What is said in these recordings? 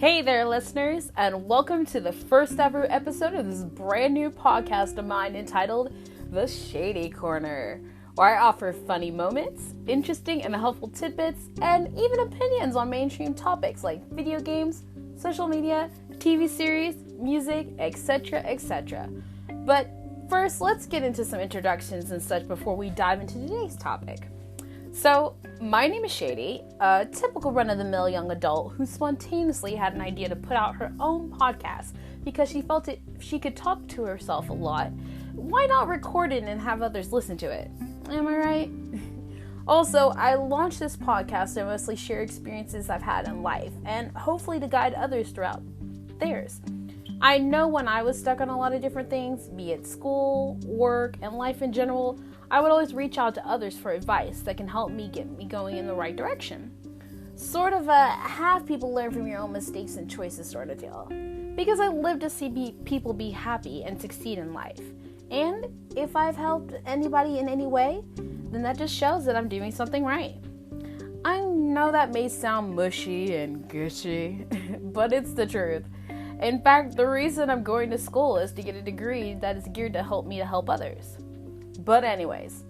Hey there, listeners, and welcome to the first ever episode of this brand new podcast of mine entitled The Shady Corner, where I offer funny moments, interesting and helpful tidbits, and even opinions on mainstream topics like video games, social media, TV series, music, etc., etc. But first, let's get into some introductions and such before we dive into today's topic. So, my name is Shady, a typical run-of-the-mill young adult who spontaneously had an idea to put out her own podcast because she felt she could talk to herself a lot. Why not record it and have others listen to it? Am I right? Also, I launched this podcast to mostly share experiences I've had in life and hopefully to guide others throughout theirs. I know when I was stuck on a lot of different things, be it school, work, and life in general, I would always reach out to others for advice that can help me get me going in the right direction. Sort of a have people learn from your own mistakes and choices sort of deal. Because I live to see people be happy and succeed in life. And if I've helped anybody in any way, then that just shows that I'm doing something right. I know that may sound mushy and gushy, but it's the truth. In fact, the reason I'm going to school is to get a degree that is geared to help me to help others. But anyways,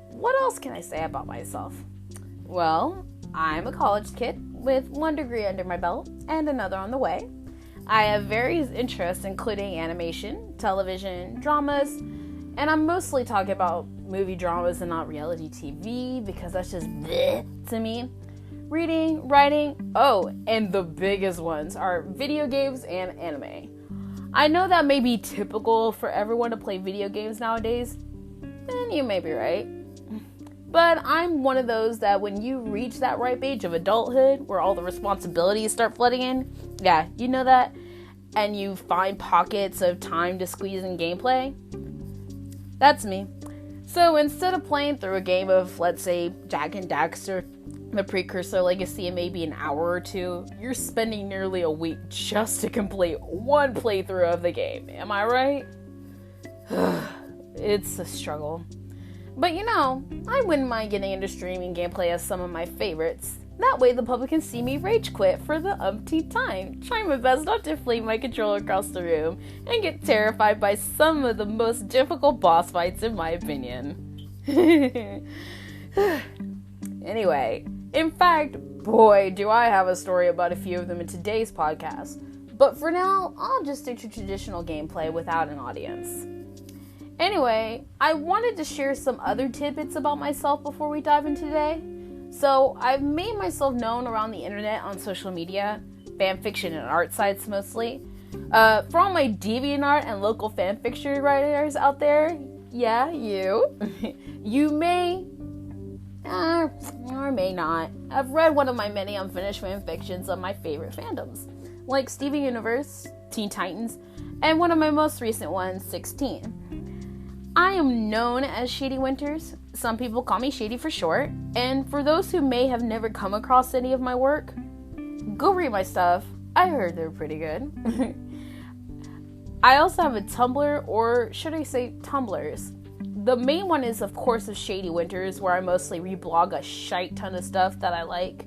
what else can I say about myself? Well, I'm a college kid with one degree under my belt and another on the way. I have various interests including animation, television, dramas, and I'm mostly talking about movie dramas and not reality TV because that's just bleh to me. Reading, writing, and the biggest ones are video games and anime. I know that may be typical for everyone to play video games nowadays, and you may be right. But I'm one of those that when you reach that ripe age of adulthood, where all the responsibilities start flooding in, yeah, you know that, and you find pockets of time to squeeze in gameplay, that's me. So instead of playing through a game of, let's say, Jak and Daxter, the precursor legacy in maybe an hour or two, you're spending nearly a week just to complete one playthrough of the game. Am I right? It's a struggle. But I wouldn't mind getting into streaming gameplay as some of my favorites. That way the public can see me rage quit for the umpteenth time, trying my best not to fling my controller across the room, and get terrified by some of the most difficult boss fights in my opinion. Anyway, in fact, boy, do I have a story about a few of them in today's podcast. But for now, I'll just stick to traditional gameplay without an audience. Anyway, I wanted to share some other tidbits about myself before we dive in today. So, I've made myself known around the internet on social media, fanfiction and art sites mostly. For all my DeviantArt and local fanfiction writers out there, yeah, you. You may, or may not, have read one of my many unfinished fanfictions of my favorite fandoms, like Steven Universe, Teen Titans, and one of my most recent ones, 16. I am known as Shady Winters. Some people call me Shady for short. And for those who may have never come across any of my work, go read my stuff. I heard they're pretty good. I also have a Tumblr, or should I say Tumblrs. The main one is, of course, of Shady Winters, where I mostly reblog a shite ton of stuff that I like,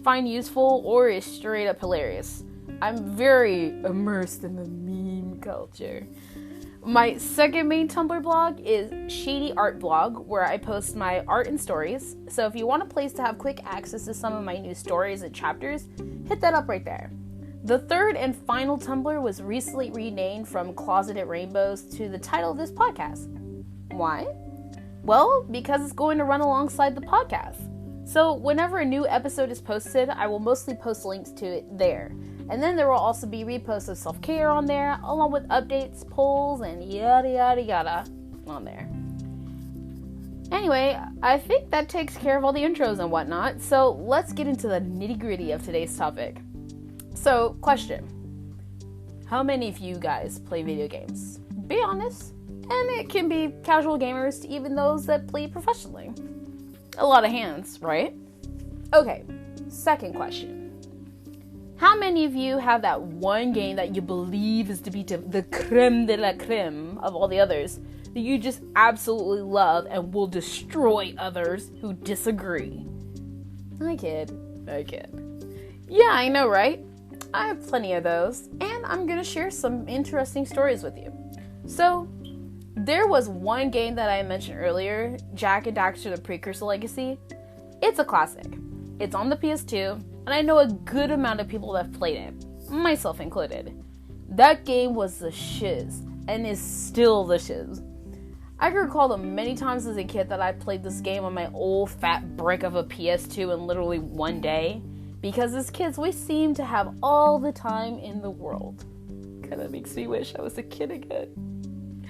find useful, or is straight up hilarious. I'm very immersed in the meme culture. My second main Tumblr blog is Shady Art Blog, where I post my art and stories. So if you want a place to have quick access to some of my new stories and chapters, hit that up right there. The third and final Tumblr was recently renamed from Closeted Rainbows to the title of this podcast. Why? Well, because it's going to run alongside the podcast. So whenever a new episode is posted, I will mostly post links to it there. And then there will also be reposts of self-care on there, along with updates, polls, and yada yada yada on there. Anyway, I think that takes care of all the intros and whatnot, so let's get into the nitty-gritty of today's topic. So, question. How many of you guys play video games? Be honest. And it can be casual gamers to even those that play professionally. A lot of hands, right? Okay, second question. How many of you have that one game that you believe is to be the creme de la creme of all the others that you just absolutely love and will destroy others who disagree? I kid. Yeah, I know, right? I have plenty of those, and I'm going to share some interesting stories with you. So, there was one game that I mentioned earlier, Jak and Daxter: The Precursor Legacy. It's a classic. It's on the PS2, and I know a good amount of people that have played it, myself included. That game was the shiz, and is still the shiz. I can recall the many times as a kid that I played this game on my old fat brick of a PS2 in literally one day, because as kids, we seem to have all the time in the world. Kind of makes me wish I was a kid again.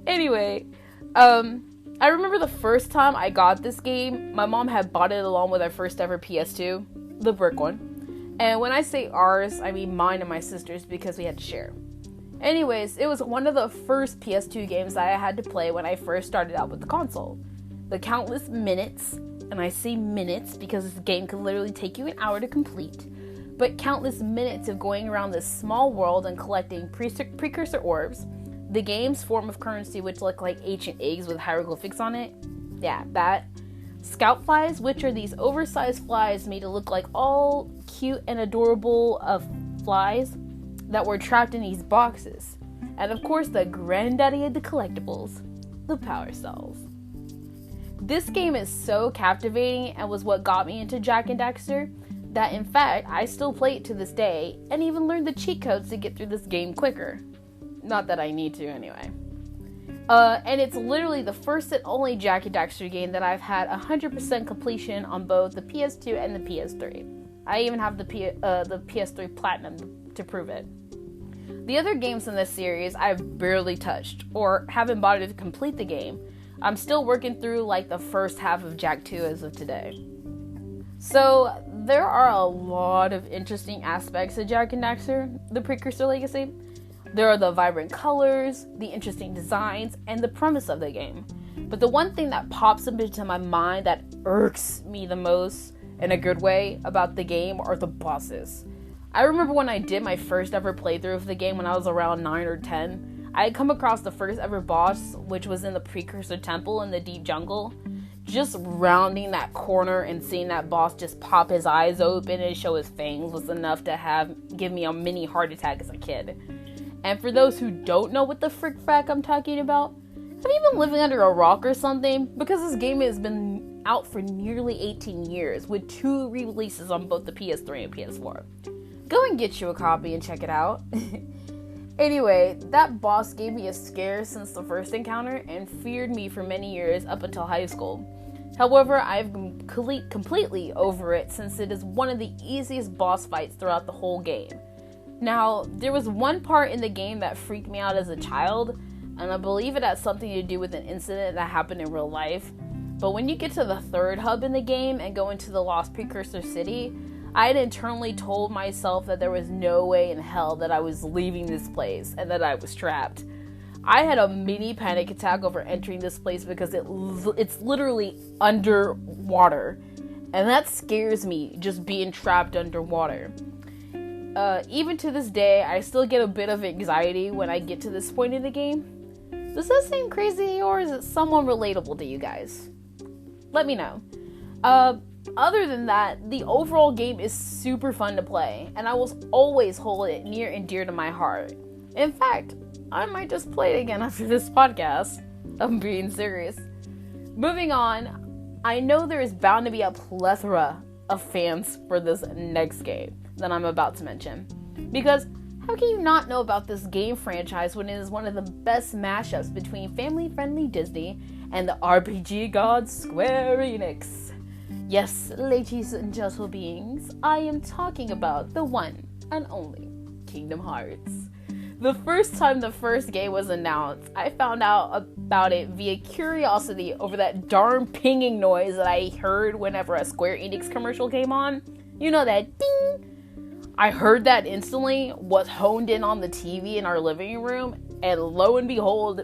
Anyway, I remember the first time I got this game, my mom had bought it along with our first ever PS2, the brick one. And when I say ours, I mean mine and my sister's, because we had to share. Anyways, it was one of the first PS2 games that I had to play when I first started out with the console. The countless minutes, and I say minutes because this game could literally take you an hour to complete, but countless minutes of going around this small world and collecting precursor orbs, the game's form of currency, which look like ancient eggs with hieroglyphics on it. Yeah, that. Scout flies, which are these oversized flies made to look like all cute and adorable flies that were trapped in these boxes. And of course, the granddaddy of the collectibles, the power cells. This game is so captivating and was what got me into Jak and Daxter that in fact, I still play it to this day and even learned the cheat codes to get through this game quicker. Not that I need to anyway. And it's literally the first and only Jak and Daxter game that I've had 100% completion on both the PS2 and the PS3. I even have the PS3 Platinum to prove it. The other games in this series I've barely touched or haven't bothered to complete the game. I'm still working through like the first half of Jak 2 as of today. So there are a lot of interesting aspects of Jak and Daxter: The Precursor Legacy. There are the vibrant colors, the interesting designs, and the premise of the game. But the one thing that pops up into my mind that irks me the most, in a good way, about the game are the bosses. I remember when I did my first ever playthrough of the game when I was around 9 or 10, I had come across the first ever boss, which was in the Precursor Temple in the deep jungle. Just rounding that corner and seeing that boss just pop his eyes open and show his fangs was enough to give me a mini heart attack as a kid. And for those who don't know what the frick frack I'm talking about, have you been living under a rock or something? Because this game has been out for nearly 18 years, with 2 re-releases on both the PS3 and PS4. Go and get you a copy and check it out. Anyway, that boss gave me a scare since the first encounter and feared me for many years up until high school. However, I've completely over it since it is one of the easiest boss fights throughout the whole game. Now, there was one part in the game that freaked me out as a child, and I believe it had something to do with an incident that happened in real life. But when you get to the third hub in the game and go into the Lost Precursor City, I had internally told myself that there was no way in hell that I was leaving this place and that I was trapped. I had a mini panic attack over entering this place because it's literally underwater, and that scares me, just being trapped underwater. Even to this day, I still get a bit of anxiety when I get to this point in the game. Does that seem crazy, or is it somewhat relatable to you guys? Let me know. Other than that, the overall game is super fun to play, and I will always hold it near and dear to my heart. In fact, I might just play it again after this podcast. I'm being serious. Moving on, I know there is bound to be a plethora of fans for this next game that I'm about to mention. Because how can you not know about this game franchise when it is one of the best mashups between family-friendly Disney and the RPG god Square Enix? Yes, ladies and gentle beings, I am talking about the one and only Kingdom Hearts. The first time the first game was announced, I found out about it via curiosity over that darn pinging noise that I heard whenever a Square Enix commercial came on. You know, that ding! I heard that instantly, was honed in on the TV in our living room, and lo and behold,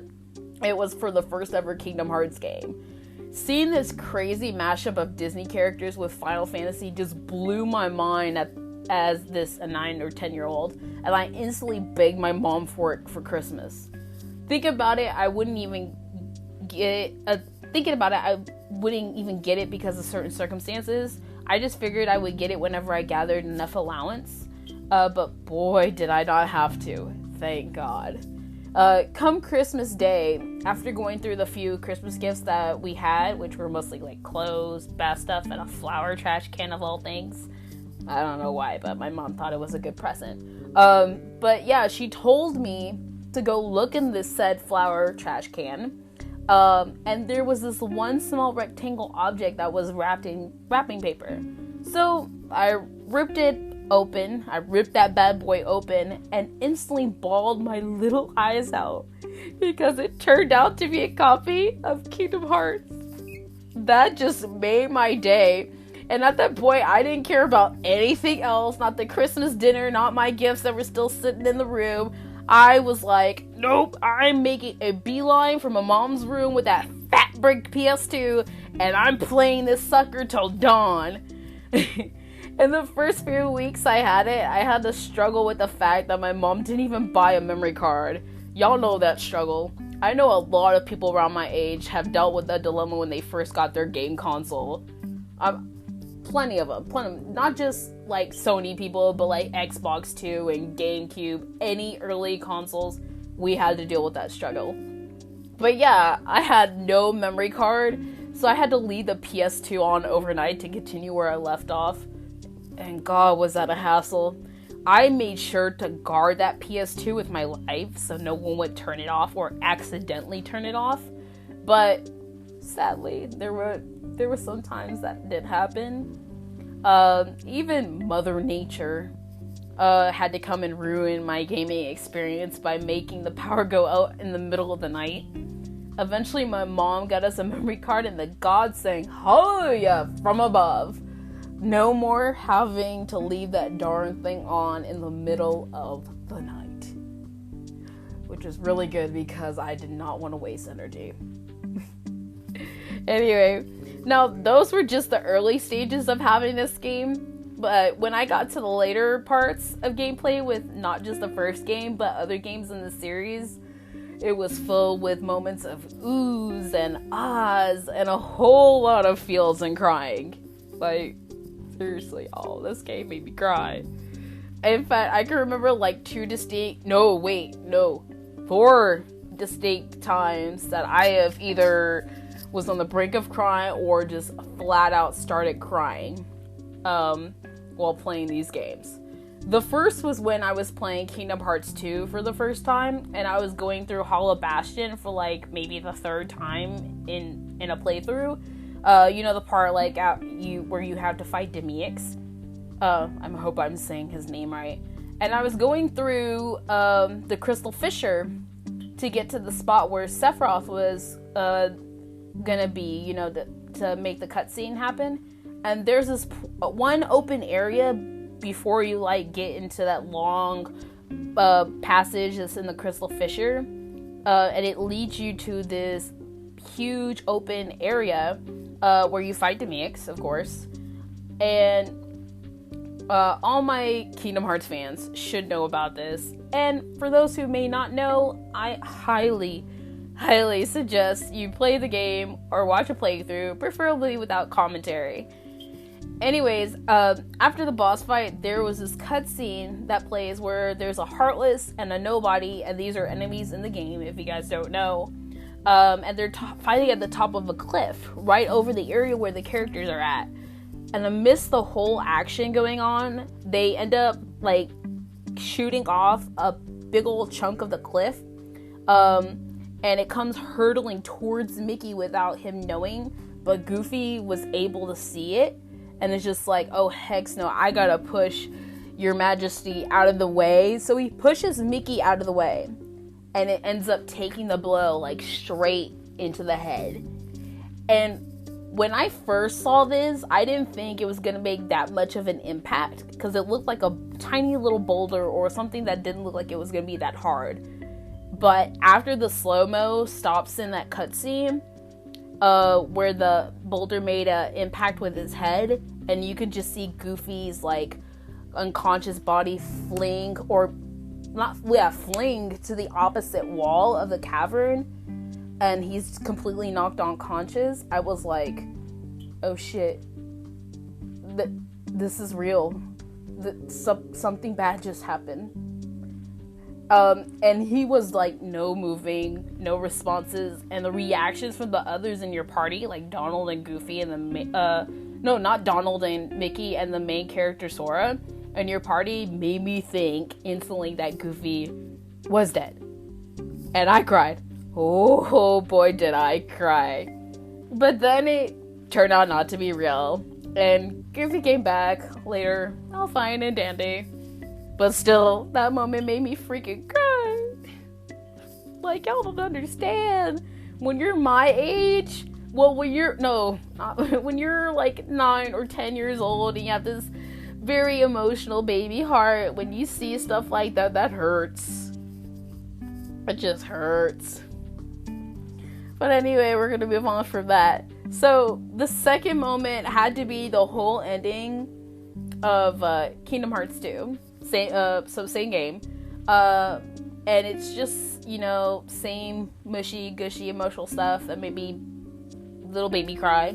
it was for the first ever Kingdom Hearts game. Seeing this crazy mashup of Disney characters with Final Fantasy just blew my mind as a 9 or 10-year-old, and I instantly begged my mom for it for Christmas. Thinking about it, I wouldn't even get it because of certain circumstances. I just figured I would get it whenever I gathered enough allowance. But boy, did I not have to. Thank God. Come Christmas Day, after going through the few Christmas gifts that we had, which were mostly like clothes, bath stuff, and a flower trash can of all things. I don't know why, but my mom thought it was a good present. But yeah, she told me to go look in this said flower trash can. And there was this one small rectangle object that was wrapped in wrapping paper. So I ripped it open. I ripped that bad boy open and instantly bawled my little eyes out because it turned out to be a copy of Kingdom Hearts. That just made my day. And at that point, I didn't care about anything else, not the Christmas dinner, not my gifts that were still sitting in the room. I was like, nope, I'm making a beeline from my mom's room with that fat brick PS2, and I'm playing this sucker till dawn. In the first few weeks I had it, I had to struggle with the fact that my mom didn't even buy a memory card. Y'all know that struggle. I know a lot of people around my age have dealt with that dilemma when they first got their game console. Plenty of them. Not just like Sony people, but like Xbox 2 and GameCube, any early consoles, we had to deal with that struggle. But yeah, I had no memory card, so I had to leave the PS2 on overnight to continue where I left off. And God, was that a hassle. I made sure to guard that PS2 with my life so no one would turn it off or accidentally turn it off. But sadly, there were some times that did happen. Even Mother Nature had to come and ruin my gaming experience by making the power go out in the middle of the night. Eventually, my mom got us a memory card and the gods sang hallelujah from above. No more having to leave that darn thing on in the middle of the night. Which was really good because I did not want to waste energy. Anyway, now those were just the early stages of having this game. But when I got to the later parts of gameplay with not just the first game, but other games in the series, it was filled with moments of oohs and ahs and a whole lot of feels and crying. Like, seriously, this game made me cry. In fact, I can remember like 4 distinct times that I have either was on the brink of crying or just flat out started crying while playing these games. The first was when I was playing Kingdom Hearts 2 for the first time, and I was going through Hollow Bastion for like maybe the third time in a playthrough. You know the part like where you have to fight Demyx. I hope I'm saying his name right. And I was going through the Crystal Fissure to get to the spot where Sephiroth was gonna be, to make the cutscene happen. And there's this one open area before you like get into that long passage that's in the Crystal Fissure, and it leads you to this huge open area where you fight Demyx, of course. And all my Kingdom Hearts fans should know about this. And for those who may not know, I highly suggest you play the game or watch a playthrough, preferably without commentary. Anyways, after the boss fight, there was this cutscene that plays where there's a Heartless and a Nobody, and these are enemies in the game, if you guys don't know. And they're fighting at the top of a cliff, right over the area where the characters are at. And amidst the whole action going on, they end up, like, shooting off a big old chunk of the cliff. And it comes hurtling towards Mickey without him knowing, but Goofy was able to see it. And it's just like, oh, heck no, I gotta push your majesty out of the way. So he pushes Mickey out of the way. And it ends up taking the blow, like, straight into the head. And when I first saw this, I didn't think it was gonna make that much of an impact. Because it looked like a tiny little boulder or something that didn't look like it was gonna be that hard. But after the slow-mo stops in that cutscene, where the boulder made an impact with his head, and you could just see Goofy's like unconscious body fling to the opposite wall of the cavern, and he's completely knocked unconscious. I was like, oh shit, this is real. something bad just happened. And he was like no moving, no responses, and the reactions from the others in your party, like Donald and Goofy and no, not Donald and Mickey and the main character Sora, and your party made me think instantly that Goofy was dead. And I cried. Oh boy, did I cry. But then it turned out not to be real, and Goofy came back later, all fine and dandy. But still, that moment made me freaking cry. Like, y'all don't understand. When you're my age, well, when you're like 9 or 10 years old and you have this very emotional baby heart, when you see stuff like that, that hurts. It just hurts. But anyway, we're going to move on from that. So, the second moment had to be the whole ending of Kingdom Hearts 2. Same game. And it's just, same mushy, gushy, emotional stuff that made me little baby cry.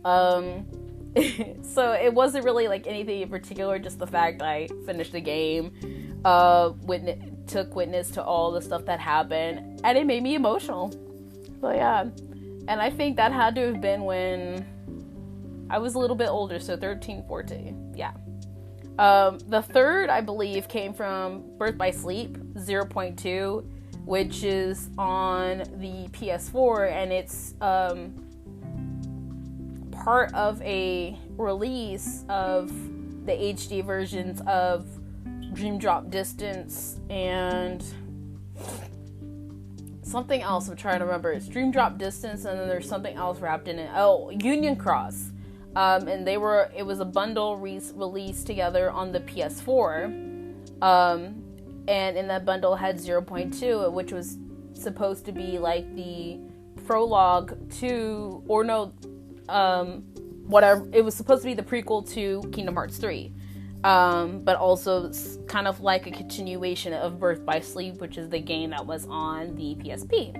So it wasn't really like anything in particular, just the fact I finished the game, took witness to all the stuff that happened, and it made me emotional. So yeah. And I think that had to have been when I was a little bit older, so 13, 14. Yeah. The third, I believe, came from Birth by Sleep 0.2, which is on the PS4, and it's part of a release of the HD versions of Dream Drop Distance and something else. I'm trying to remember. It's Dream Drop Distance, and then there's something else wrapped in it. Oh, Union Cross. And it was a bundle released together on the PS4. And in that bundle had 0.2, which was supposed to be like the prologue to, whatever. It was supposed to be the prequel to Kingdom Hearts 3. But also kind of like a continuation of Birth by Sleep, which is the game that was on the PSP.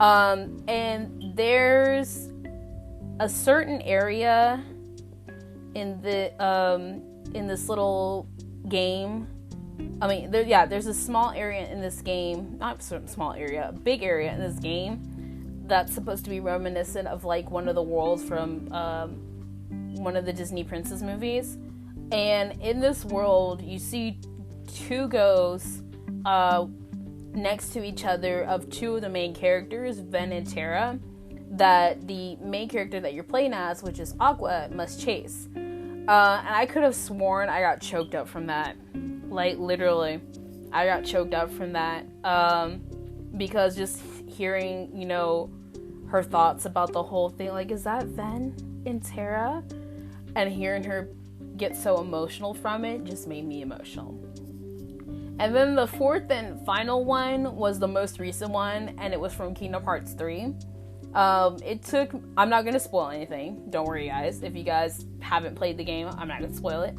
And there's a certain area in this little game. I mean, there's a small area in this game, not small area, a big area in this game that's supposed to be reminiscent of like one of the worlds from one of the Disney princess movies. And in this world, you see two ghosts next to each other of two of the main characters, Ven and Terra, that the main character that you're playing as, which is Aqua, must chase. And I could have sworn I got choked up from that. Like, literally. I got choked up from that. Because just hearing, her thoughts about the whole thing. Like, is that Ven and Terra? And hearing her get so emotional from it just made me emotional. And then the fourth and final one was the most recent one, and it was from Kingdom Hearts 3. I'm not going to spoil anything. Don't worry, guys. If you guys haven't played the game, I'm not going to spoil it.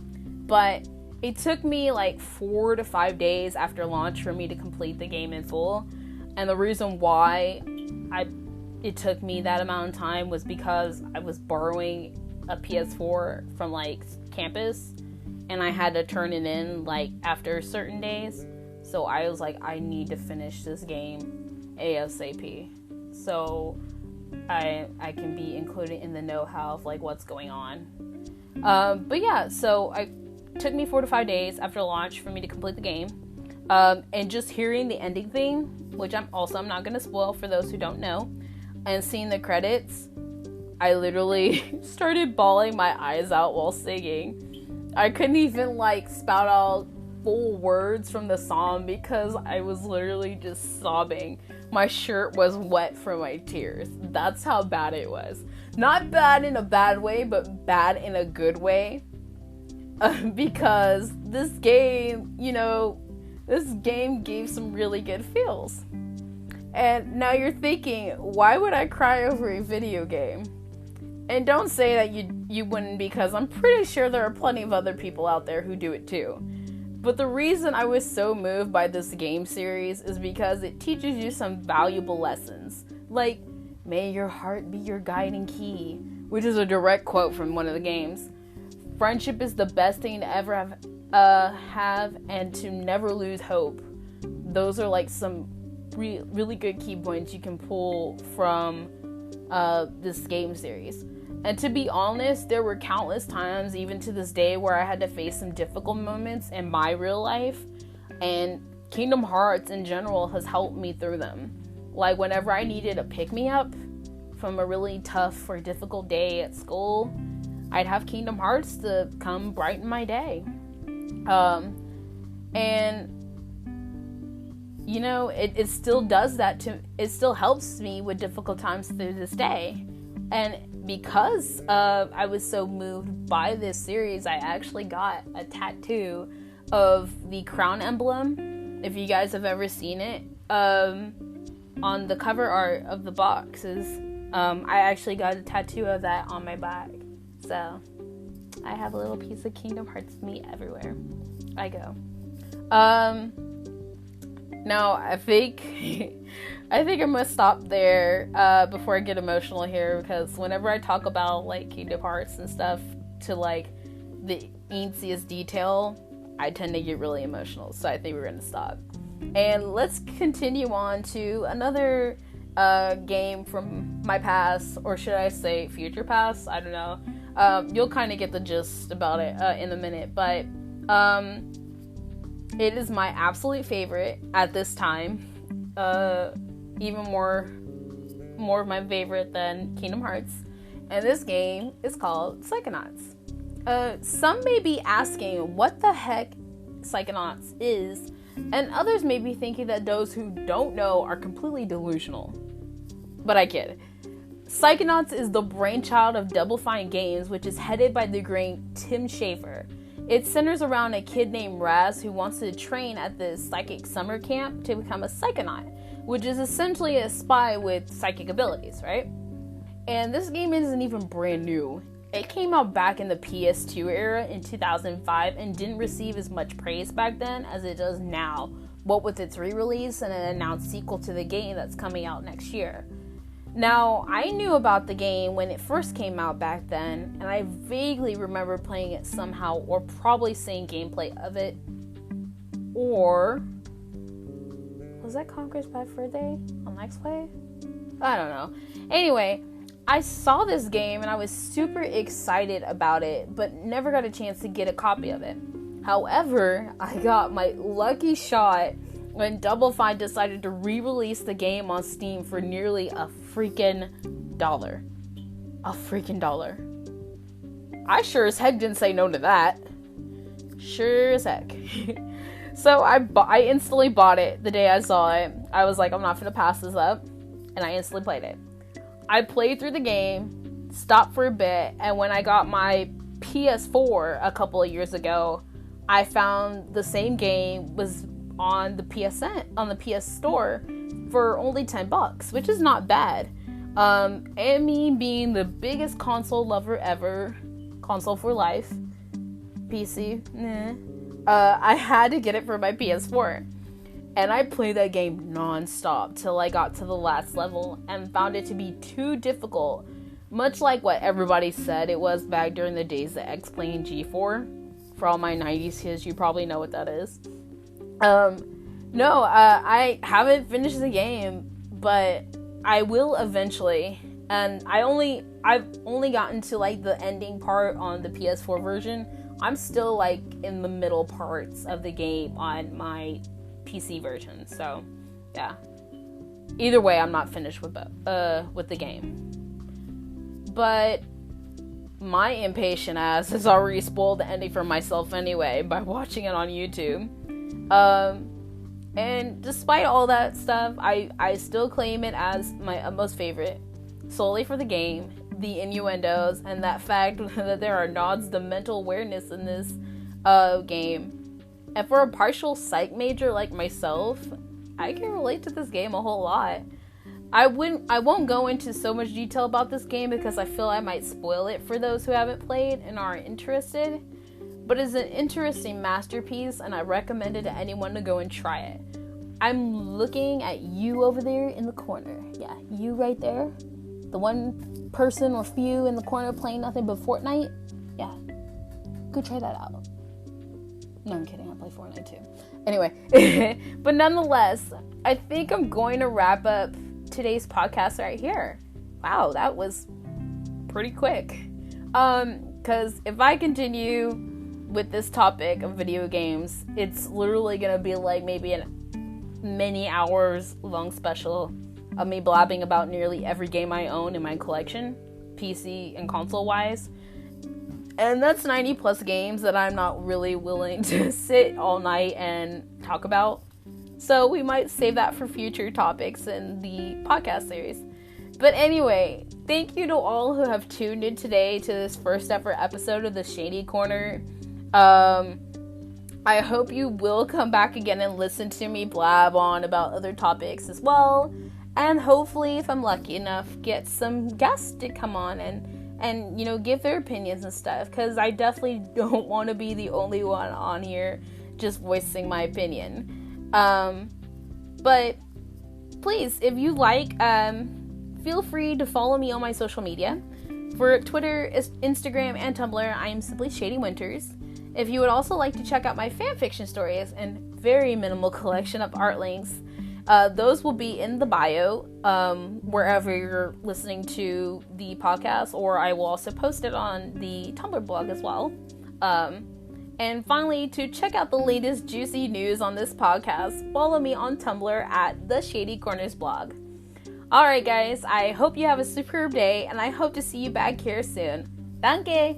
But it took me like 4 to 5 days after launch for me to complete the game in full. And the reason why it took me that amount of time was because I was borrowing a PS4 from like campus, and I had to turn it in like after certain days. So I was like, I need to finish this game ASAP. So I can be included in the know-how of like what's going on. But yeah, so it took me 4 to 5 days after launch for me to complete the game. And just hearing the ending theme, which I'm not going to spoil for those who don't know, and seeing the credits, I literally started bawling my eyes out while singing. I couldn't even like spout out full words from the song because I was literally just sobbing. My shirt was wet from my tears. That's how bad it was. Not bad in a bad way, but bad in a good way. Because this game, this game gave some really good feels. And now you're thinking, why would I cry over a video game? And don't say that you wouldn't, because I'm pretty sure there are plenty of other people out there who do it too. But the reason I was so moved by this game series is because it teaches you some valuable lessons. Like, may your heart be your guiding key, which is a direct quote from one of the games. Friendship is the best thing to ever have and to never lose hope. Those are like some really good key points you can pull from this game series. And to be honest, there were countless times, even to this day, where I had to face some difficult moments in my real life, and Kingdom Hearts in general has helped me through them. Like whenever I needed a pick-me-up from a really tough or difficult day at school, I'd have Kingdom Hearts to come brighten my day. And you know, it still does that it still helps me with difficult times through this day. And because I was so moved by this series, I actually got a tattoo of the crown emblem, if you guys have ever seen it, on the cover art of the boxes. I actually got a tattoo of that on my back. So I have a little piece of Kingdom Hearts with me everywhere I go. Now I think I'm gonna stop there before I get emotional here, because whenever I talk about like Kingdom Hearts and stuff to like the easiest detail, I tend to get really emotional. So I think we're gonna stop. And let's continue on to another game from my past, or should I say future past? I don't know. You'll kind of get the gist about it in a minute, but it is my absolute favorite at this time. Even more of my favorite than Kingdom Hearts. And this game is called Psychonauts. Some may be asking what the heck Psychonauts is, and others may be thinking that those who don't know are completely delusional. But I kid. Psychonauts is the brainchild of Double Fine Games, which is headed by the great Tim Schafer. It centers around a kid named Raz who wants to train at this psychic summer camp to become a psychonaut, which is essentially a spy with psychic abilities, right? And this game isn't even brand new. It came out back in the PS2 era in 2005 and didn't receive as much praise back then as it does now, what with its re-release and an announced sequel to the game that's coming out next year. Now, I knew about the game when it first came out back then, and I vaguely remember playing it somehow, or probably seeing gameplay of it. Or was that Conquer's Bad Fur Day on X-Play? I don't know. Anyway, I saw this game and I was super excited about it, but never got a chance to get a copy of it. However, I got my lucky shot when Double Fine decided to re-release the game on Steam for nearly a freaking dollar. A freaking dollar. I sure as heck didn't say no to that. Sure as heck. So I instantly bought it the day I saw it. I was like, I'm not gonna pass this up. And I instantly played it. I played through the game, stopped for a bit, and when I got my PS4 a couple of years ago, I found the same game was on the PS Store for only $10, which is not bad. And me being the biggest console lover ever, console for life, PC, I had to get it for my PS4. And I played that game non-stop till I got to the last level and found it to be too difficult, much like what everybody said it was back during the days of X-Play and G4. For all my 90s kids, you probably know what that is. I haven't finished the game, but I will eventually. And I've only gotten to like the ending part on the PS4 version. I'm still like in the middle parts of the game on my PC version. So, yeah. Either way, I'm not finished with the game. But my impatient ass has already spoiled the ending for myself anyway by watching it on YouTube. And despite all that stuff, I still claim it as my utmost favorite, solely for the game, the innuendos, and that fact that there are nods to mental awareness in this game. And for a partial psych major like myself, I can relate to this game a whole lot. I won't go into so much detail about this game because I feel I might spoil it for those who haven't played and aren't interested. But it's an interesting masterpiece, and I recommend it to anyone to go and try it. I'm looking at you over there in the corner. Yeah, you right there. The one person or few in the corner playing nothing but Fortnite. Yeah, go try that out. No, I'm kidding. I play Fortnite too. Anyway, but nonetheless, I think I'm going to wrap up today's podcast right here. Wow, that was pretty quick. Because if I continue with this topic of video games, it's literally going to be like maybe a many hours long special of me blabbing about nearly every game I own in my collection, PC and console wise. And that's 90 plus games that I'm not really willing to sit all night and talk about. So we might save that for future topics in the podcast series. But anyway, thank you to all who have tuned in today to this first ever episode of the Shady Corner. I hope you will come back again and listen to me blab on about other topics as well. And hopefully, if I'm lucky enough, get some guests to come on and give their opinions and stuff, because I definitely don't want to be the only one on here just voicing my opinion. But please, if you like, feel free to follow me on my social media. For Twitter, Instagram, and Tumblr, I am simply Shady Winters. If you would also like to check out my fanfiction stories and very minimal collection of art links, those will be in the bio, wherever you're listening to the podcast, or I will also post it on the Tumblr blog as well. And finally, to check out the latest juicy news on this podcast, follow me on Tumblr at the Shady Corners blog. Alright guys, I hope you have a superb day, and I hope to see you back here soon. Danke!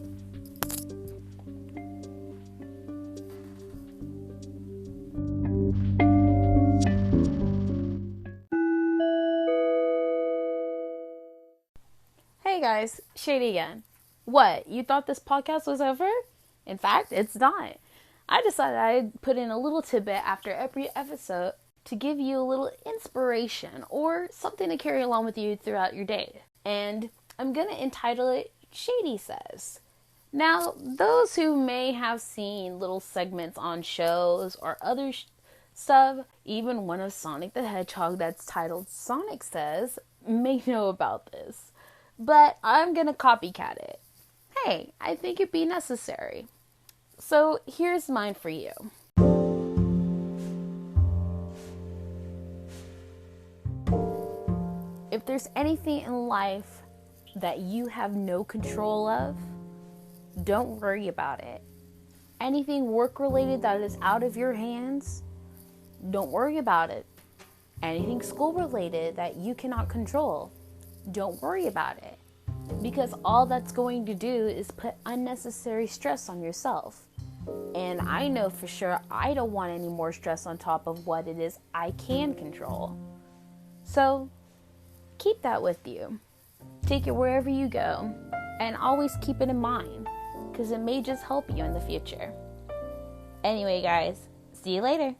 Hey guys, Shady again. What, you thought this podcast was over? In fact, it's not. I decided I'd put in a little tidbit after every episode to give you a little inspiration or something to carry along with you throughout your day. And I'm going to entitle it Shady Says. Now, those who may have seen little segments on shows or other stuff, even one of Sonic the Hedgehog that's titled Sonic Says, may know about this. But I'm going to copycat it. Hey, I think it'd be necessary. So here's mine for you. If there's anything in life that you have no control of, don't worry about it. Anything work-related that is out of your hands, don't worry about it. Anything school-related that you cannot control, don't worry about it. Because all that's going to do is put unnecessary stress on yourself. And I know for sure I don't want any more stress on top of what it is I can control. So, keep that with you. Take it wherever you go. And always keep it in mind, because it may just help you in the future. Anyway, guys, see you later.